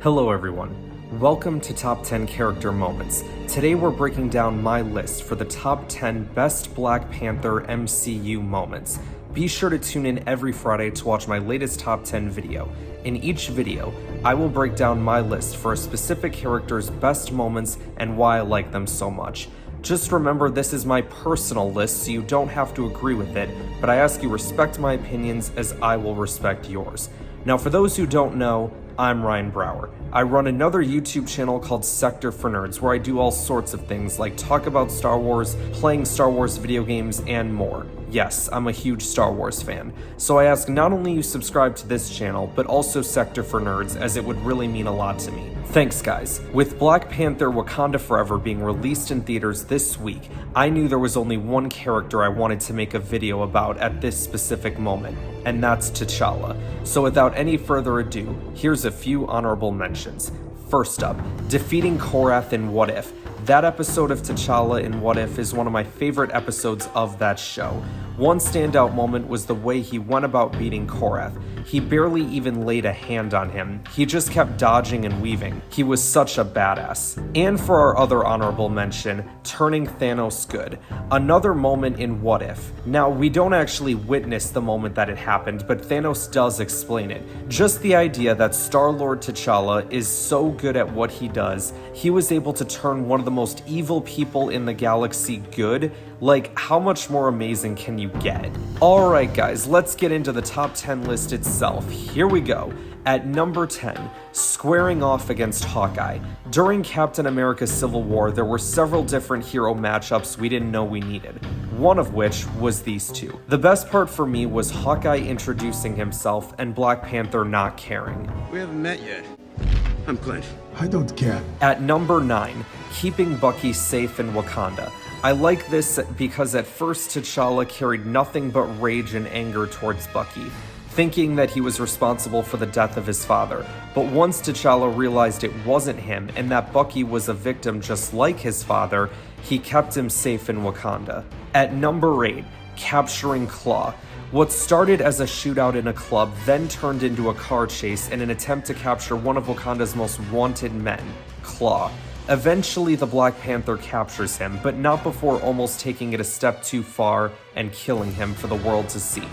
Hello everyone, welcome to Top 10 Character Moments. Today we're breaking down my list for the top 10 best Black Panther MCU moments. Be sure to tune in every Friday to watch my latest top 10 video. In each video, I will break down my list for a specific character's best moments and why I like them so much. Just remember, this is my personal list, so you don't have to agree with it, but I ask you respect my opinions as I will respect yours. Now, for those who don't know, I'm Ryan Brower. I run another YouTube channel called Sector for Nerds, where I do all sorts of things like talk about Star Wars, playing Star Wars video games, and more. Yes, I'm a huge Star Wars fan, so I ask not only you subscribe to this channel, but also Sector for Nerds, as it would really mean a lot to me. Thanks guys. With Black Panther Wakanda Forever being released in theaters this week, I knew there was only one character I wanted to make a video about at this specific moment, and that's T'Challa. So without any further ado, here's a few honorable mentions. First up, defeating Korath in What If. That episode of T'Challa in What If is one of my favorite episodes of that show. One standout moment was the way he went about beating Korath. He barely even laid a hand on him. He just kept dodging and weaving. He was such a badass. And for our other honorable mention, turning Thanos good. Another moment in What If. Now, we don't actually witness the moment that it happened, but Thanos does explain it. Just the idea that Star-Lord T'Challa is so good at what he does, he was able to turn one of the most evil people in the galaxy good. Like, how much more amazing can you get? Alright guys, let's get into the top 10 list itself. Here we go. At number 10, squaring off against Hawkeye. During Captain America Civil War, there were several different hero matchups we didn't know we needed. One of which was these two. The best part for me was Hawkeye introducing himself and Black Panther not caring. We haven't met yet. I'm Clint. I don't care. At number 9, keeping Bucky safe in Wakanda. I like this because at first T'Challa carried nothing but rage and anger towards Bucky, thinking that he was responsible for the death of his father. But once T'Challa realized it wasn't him and that Bucky was a victim just like his father, he kept him safe in Wakanda. At number 8, capturing Claw. What started as a shootout in a club then turned into a car chase in an attempt to capture one of Wakanda's most wanted men, Claw. Eventually, the Black Panther captures him, but not before almost taking it a step too far and killing him for the world to see.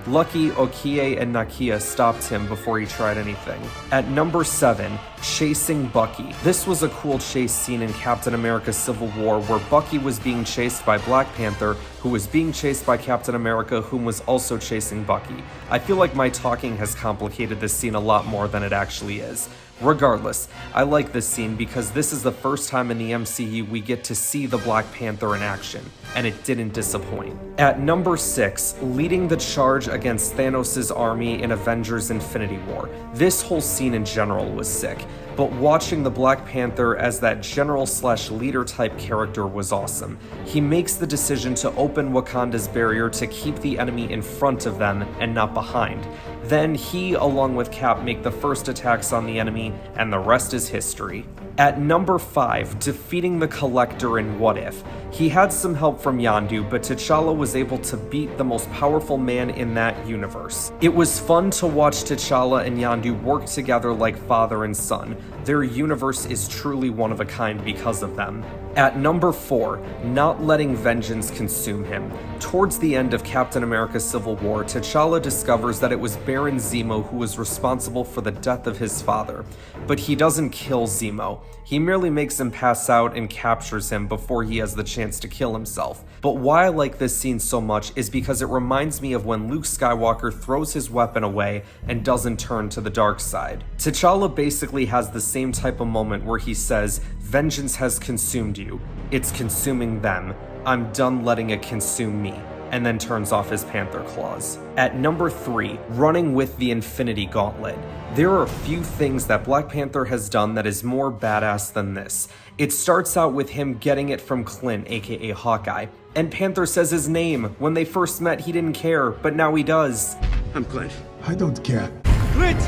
Lucky Okie and Nakia stopped him before he tried anything. At number 7, chasing Bucky. This was a cool chase scene in Captain America Civil War where Bucky was being chased by Black Panther, who was being chased by Captain America, whom was also chasing Bucky. I feel like my talking has complicated this scene a lot more than it actually is. Regardless, I like this scene because this is the first time in the MCU we get to see the Black Panther in action, and it didn't disappoint. At number 6, leading the charge against Thanos' army in Avengers Infinity War. This whole scene in general was sick, but watching the Black Panther as that general/leader type character was awesome. He makes the decision to open Wakanda's barrier to keep the enemy in front of them and not behind. Then he, along with Cap, make the first attacks on the enemy, and the rest is history. At number 5, defeating the Collector in What If. He had some help from Yondu, but T'Challa was able to beat the most powerful man in that universe. It was fun to watch T'Challa and Yondu work together like father and son. Their universe is truly one of a kind because of them. At number 4, not letting vengeance consume him. Towards the end of Captain America Civil War, T'Challa discovers that it was Baron Zemo who was responsible for the death of his father. But he doesn't kill Zemo. He merely makes him pass out and captures him before he has the chance to kill himself. But why I like this scene so much is because it reminds me of when Luke Skywalker throws his weapon away and doesn't turn to the dark side. T'Challa basically has the same type of moment where he says, "Vengeance has consumed you. It's consuming them. I'm done letting it consume me," and then turns off his panther claws. At number 3, running with the Infinity Gauntlet. There are a few things that Black Panther has done that is more badass than this. It starts out with him getting it from Clint, aka Hawkeye, and Panther says his name. When they first met, he didn't care, but now he does. I'm Clint. I don't care. Clint!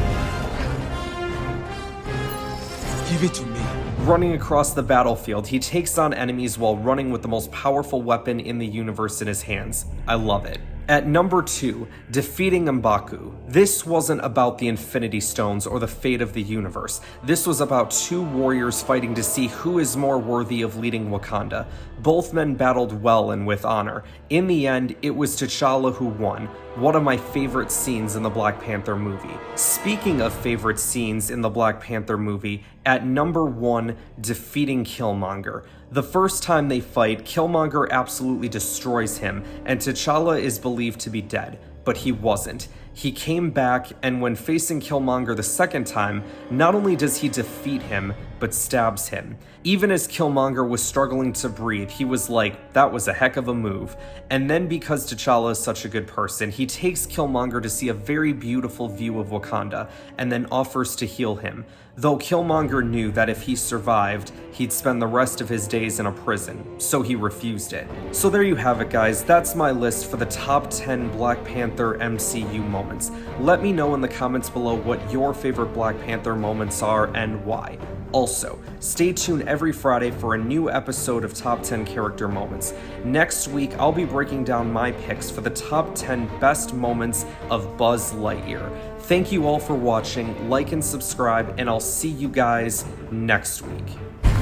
Give it to me. Running across the battlefield, he takes on enemies while running with the most powerful weapon in the universe in his hands. I love it. At number 2, defeating M'Baku. This wasn't about the Infinity Stones or the fate of the universe. This was about two warriors fighting to see who is more worthy of leading Wakanda. Both men battled well and with honor. In the end, it was T'Challa who won. One of my favorite scenes in the Black Panther movie. Speaking of favorite scenes in the Black Panther movie, at number 1, defeating Killmonger. The first time they fight, Killmonger absolutely destroys him, and T'Challa is believed to be dead, but he wasn't. He came back, and when facing Killmonger the second time, not only does he defeat him, but stabs him. Even as Killmonger was struggling to breathe, he was like, that was a heck of a move. And then because T'Challa is such a good person, he takes Killmonger to see a very beautiful view of Wakanda, and then offers to heal him. Though Killmonger knew that if he survived, he'd spend the rest of his days in a prison, so he refused it. So there you have it, guys. That's my list for the top 10 Black Panther MCU moments. Let me know in the comments below what your favorite Black Panther moments are and why. Also, stay tuned every Friday for a new episode of Top 10 Character Moments. Next week, I'll be breaking down my picks for the top 10 best moments of Buzz Lightyear. Thank you all for watching, like and subscribe, and I'll see you guys next week.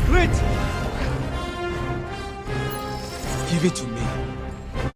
Clint! Give it to me.